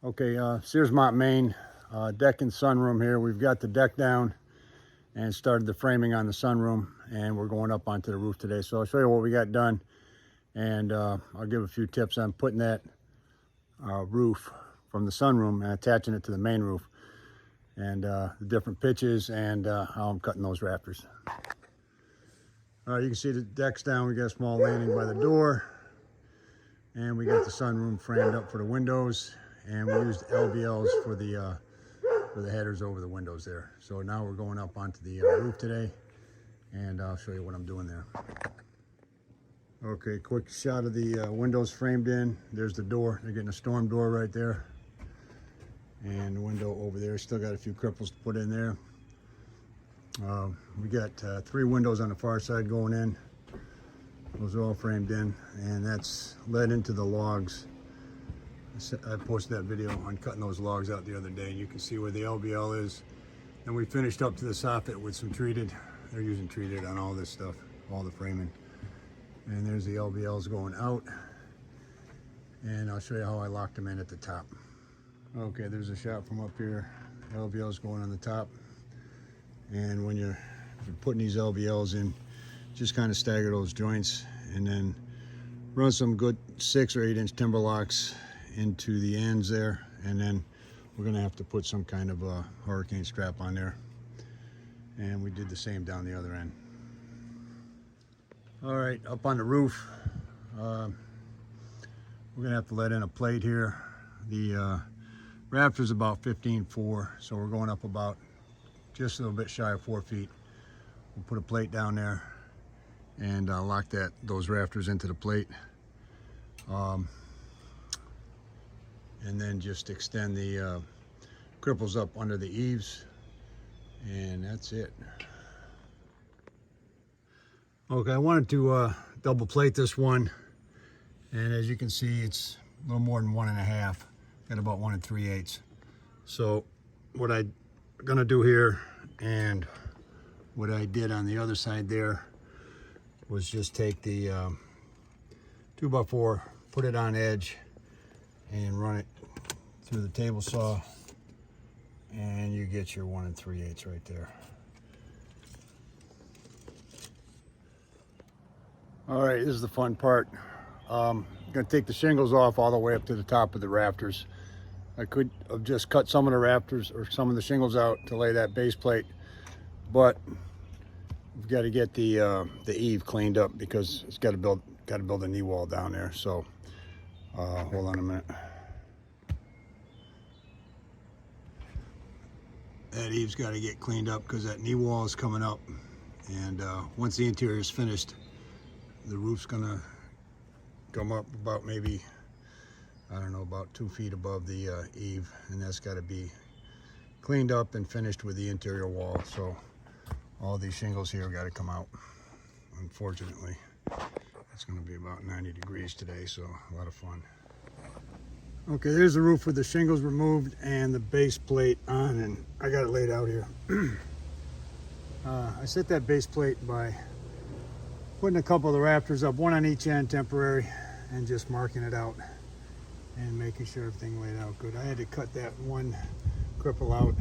Okay, Searsmont, Maine, deck and sunroom here. We've got the deck down and started the framing on the sunroom, and we're going up onto the roof today. So I'll show you what we got done, and I'll give a few tips on putting that roof from the sunroom and attaching it to the main roof, and the different pitches and how I'm cutting those rafters. All right, you can see the deck's down. We got a small landing by the door, and we got the sunroom framed up for the windows, and we used LVLs for the headers over the windows there. So now we're going up onto the roof today, and I'll show you what I'm doing there. Okay, quick shot of the windows framed in. There's the door. They're getting a storm door right there, and the window over there. Still got a few cripples to put in there. We got 3 windows on the far side going in. Those are all framed in, and that's led into the logs. I posted that video on cutting those logs out the other day, and you can see where the LVL is. And we finished up to the soffit with some treated. They're using treated on all this stuff, all the framing. And there's the LVLs going out. And I'll show you how I locked them in at the top. Okay, there's a shot from up here. LVLs going on the top. And when you're putting these LVLs in, just kind of stagger those joints, and then run some good 6 or 8 inch timber locks into the ends there, and then we're going to have to put some kind of a hurricane strap on there, and we did the same down the other end. All right, up on the roof, we're going to have to let in a plate here. The rafter's about 15.4, so we're going up about just a little bit shy of 4 feet. We'll put a plate down there and lock those rafters into the plate, and then just extend the cripples up under the eaves, and that's it. Okay, I wanted to double plate this one, and as you can see, it's a little more than 1.5. Got about 1 3/8. So what I'm gonna do here, and what I did on the other side there, was just take the 2x4, put it on edge, and run it through the table saw, and you get your 1 3/8 right there. All right, this is the fun part. I'm gonna take the shingles off all the way up to the top of the rafters. I could have just cut some of the rafters or some of the shingles out to lay that base plate, but we've got to get the eave cleaned up because it's got to build a knee wall down there. So hold on a minute. That eave's got to get cleaned up because that knee wall is coming up, and once the interior is finished, the roof's gonna come up about maybe, I don't know, about 2 feet above the eave, and that's got to be cleaned up and finished with the interior wall. So all these shingles here got to come out. Unfortunately, it's going to be about 90 degrees today, so a lot of fun. Okay, there's the roof with the shingles removed and the base plate on, and I got it laid out here. I set that base plate by putting a couple of the rafters up, one on each end temporary, and just marking it out and making sure everything laid out good. I had to cut that one cripple out.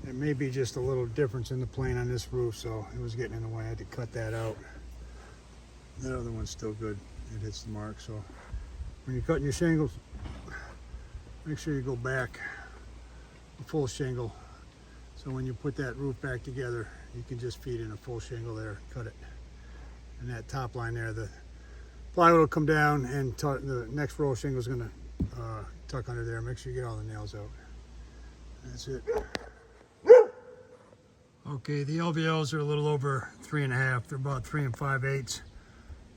There may be just a little difference in the plane on this roof, so it was getting in the way. I had to cut that out. That other one's still good. It hits the mark. So when you're cutting your shingles, make sure you go back a full shingle. So when you put that roof back together, you can just feed in a full shingle there, cut it. And that top line there, the plywood will come down, and the next row of shingle is going to tuck under there. Make sure you get all the nails out. That's it. Okay, the LVLs are a little over 3.5. They're about 3 5/8.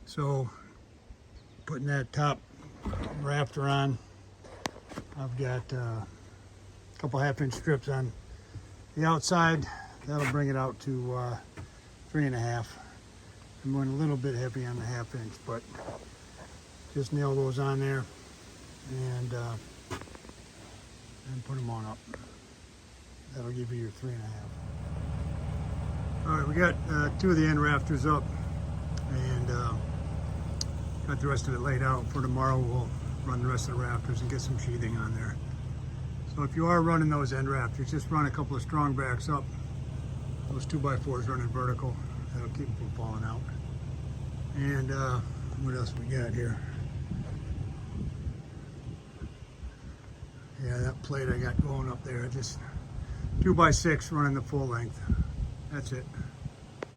So putting that top rafter on, I've got a couple 1/2 inch strips on the outside. That'll bring it out to 3.5. I'm going a little bit heavy on the 1/2 inch, but just nail those on there and put them on up. That'll give you your 3.5. All right, we got 2 of the end rafters up, and got the rest of it laid out. For tomorrow, we'll run the rest of the rafters and get some sheathing on there. So if you are running those end rafters, just run a couple of strong backs up. Those 2x4s running vertical. That'll keep them from falling out. And what else we got here? Yeah, that plate I got going up there, just 2x6 running the full length. That's it.